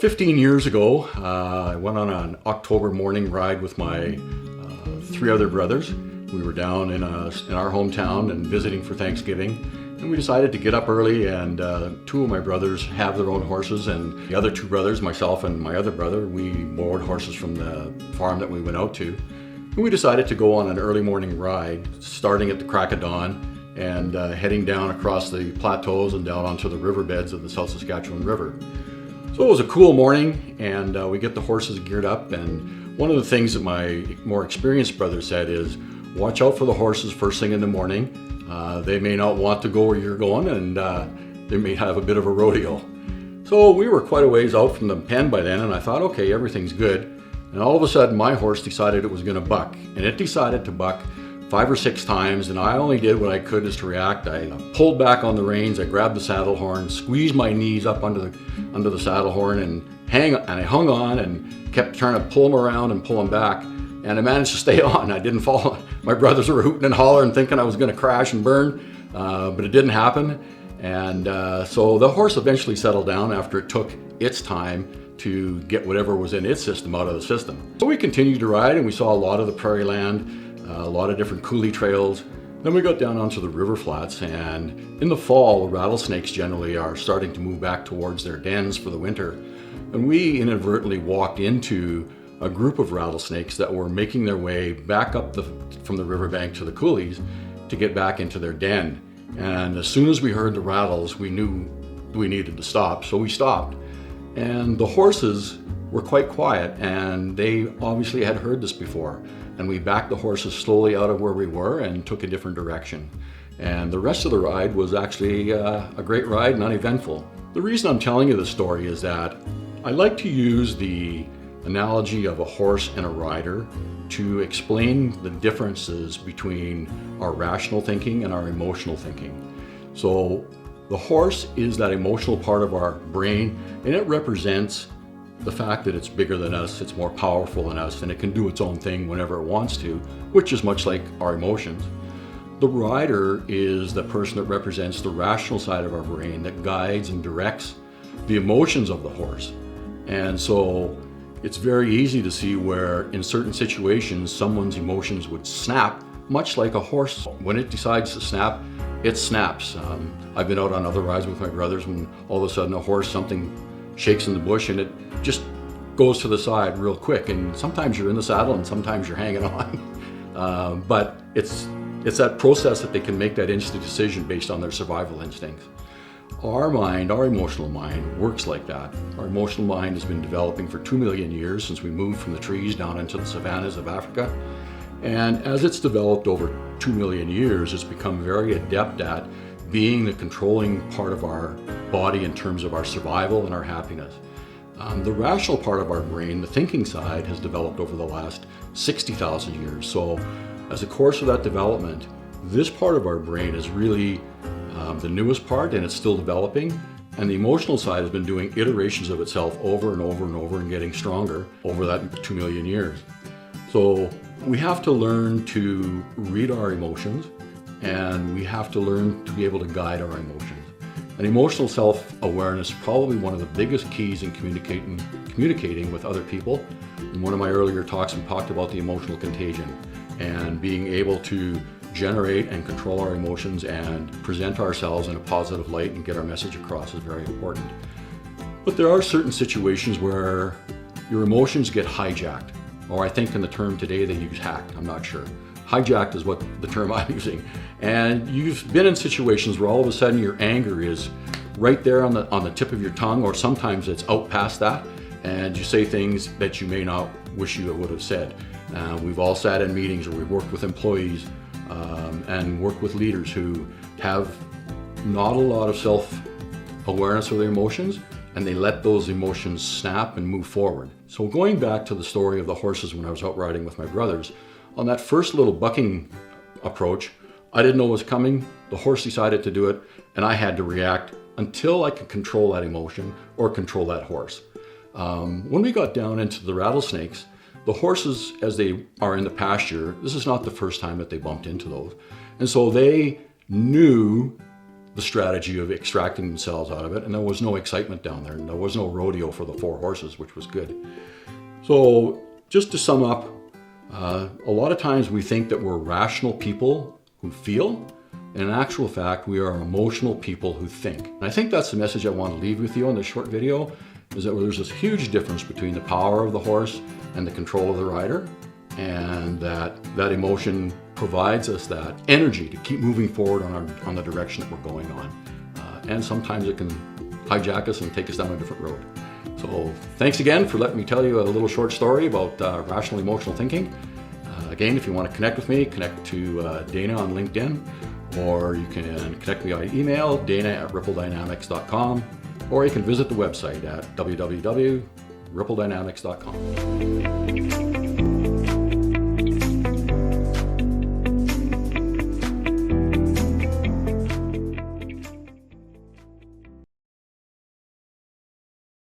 15 years ago, I went on an October morning ride with my three other brothers. We were down in our hometown and visiting for Thanksgiving, and we decided to get up early, and two of my brothers have their own horses, and the other two brothers, myself and my other brother, we borrowed horses from the farm that we went out to. And we decided to go on an early morning ride, starting at the crack of dawn and heading down across the plateaus and down onto the riverbeds of the South Saskatchewan River. So it was a cool morning, and we get the horses geared up, and one of the things that my more experienced brother said is, watch out for the horses first thing in the morning. They may not want to go where you're going, and they may have a bit of a rodeo. So we were quite a ways out from the pen by then, and I thought, okay, everything's good. And all of a sudden my horse decided it was going to buck, and it decided to buck 5 or 6 times, and I only did what I could is to react. I pulled back on the reins, I grabbed the saddle horn, squeezed my knees up under the saddle horn, and I hung on and kept trying to pull him around and pull him back, and I managed to stay on. I didn't fall. My brothers were hooting and hollering, thinking I was going to crash and burn, but it didn't happen. And so the horse eventually settled down after it took its time to get whatever was in its system out of the system. So we continued to ride, and we saw a lot of the prairie land, a lot of different coulee trails. Then we got down onto the river flats, and in the fall, rattlesnakes generally are starting to move back towards their dens for the winter. And we inadvertently walked into a group of rattlesnakes that were making their way back up from the riverbank to the coulees to get back into their den. And as soon as we heard the rattles, we knew we needed to stop, so we stopped. And the horses were quite quiet, and they obviously had heard this before. And we backed the horses slowly out of where we were and took a different direction. And the rest of the ride was actually a great ride and uneventful. The reason I'm telling you this story is that I like to use the analogy of a horse and a rider to explain the differences between our rational thinking and our emotional thinking. So the horse is that emotional part of our brain, and it represents the fact that it's bigger than us, it's more powerful than us, and it can do its own thing whenever it wants to, which is much like our emotions. The rider is the person that represents the rational side of our brain that guides and directs the emotions of the horse. And so it's very easy to see where in certain situations someone's emotions would snap, much like a horse. When it decides to snap, it snaps. I've been out on other rides with my brothers when all of a sudden a horse, something shakes in the bush and it just goes to the side real quick, and sometimes you're in the saddle and sometimes you're hanging on. But it's that process that they can make that instant decision based on their survival instincts. Our mind, our emotional mind, works like that. Our emotional mind has been developing for 2 million years since we moved from the trees down into the savannas of Africa. And as it's developed over 2 million years, it's become very adept at being the controlling part of our body in terms of our survival and our happiness. The rational part of our brain, the thinking side, has developed over the last 60,000 years. So as a course of that development, this part of our brain is really the newest part, and it's still developing. And the emotional side has been doing iterations of itself over and over and over and getting stronger over that 2 million years. So we have to learn to read our emotions, and we have to learn to be able to guide our emotions. And emotional self-awareness is probably one of the biggest keys in communicating with other people. In one of my earlier talks, we talked about the emotional contagion, and being able to generate and control our emotions and present ourselves in a positive light and get our message across is very important. But there are certain situations where your emotions get hijacked, or I think in the term today they use hacked, I'm not sure. Hijacked is what the term I'm using. And you've been in situations where all of a sudden your anger is right there on the tip of your tongue, or sometimes it's out past that, and you say things that you may not wish you would have said. We've all sat in meetings where we've worked with employees and worked with leaders who have not a lot of self-awareness of their emotions, and they let those emotions snap and move forward. So going back to the story of the horses when I was out riding with my brothers, on that first little bucking approach, I didn't know what was coming. The horse decided to do it, and I had to react until I could control that emotion or control that horse. When we got down into the rattlesnakes, the horses, as they are in the pasture, this is not the first time that they bumped into those. And so they knew the strategy of extracting themselves out of it, and there was no excitement down there, and there was no rodeo for the 4 horses, which was good. So just to sum up, a lot of times we think that we're rational people who feel, and in actual fact, we are emotional people who think. And I think that's the message I want to leave with you on this short video, is that there's this huge difference between the power of the horse and the control of the rider, and that emotion provides us that energy to keep moving forward on the direction that we're going on. And sometimes it can hijack us and take us down a different road. So thanks again for letting me tell you a little short story about rational emotional thinking. Again, if you want to connect with me, connect to Dana on LinkedIn, or you can connect me by email, dana@rippledynamics.com, or you can visit the website at www.rippledynamics.com.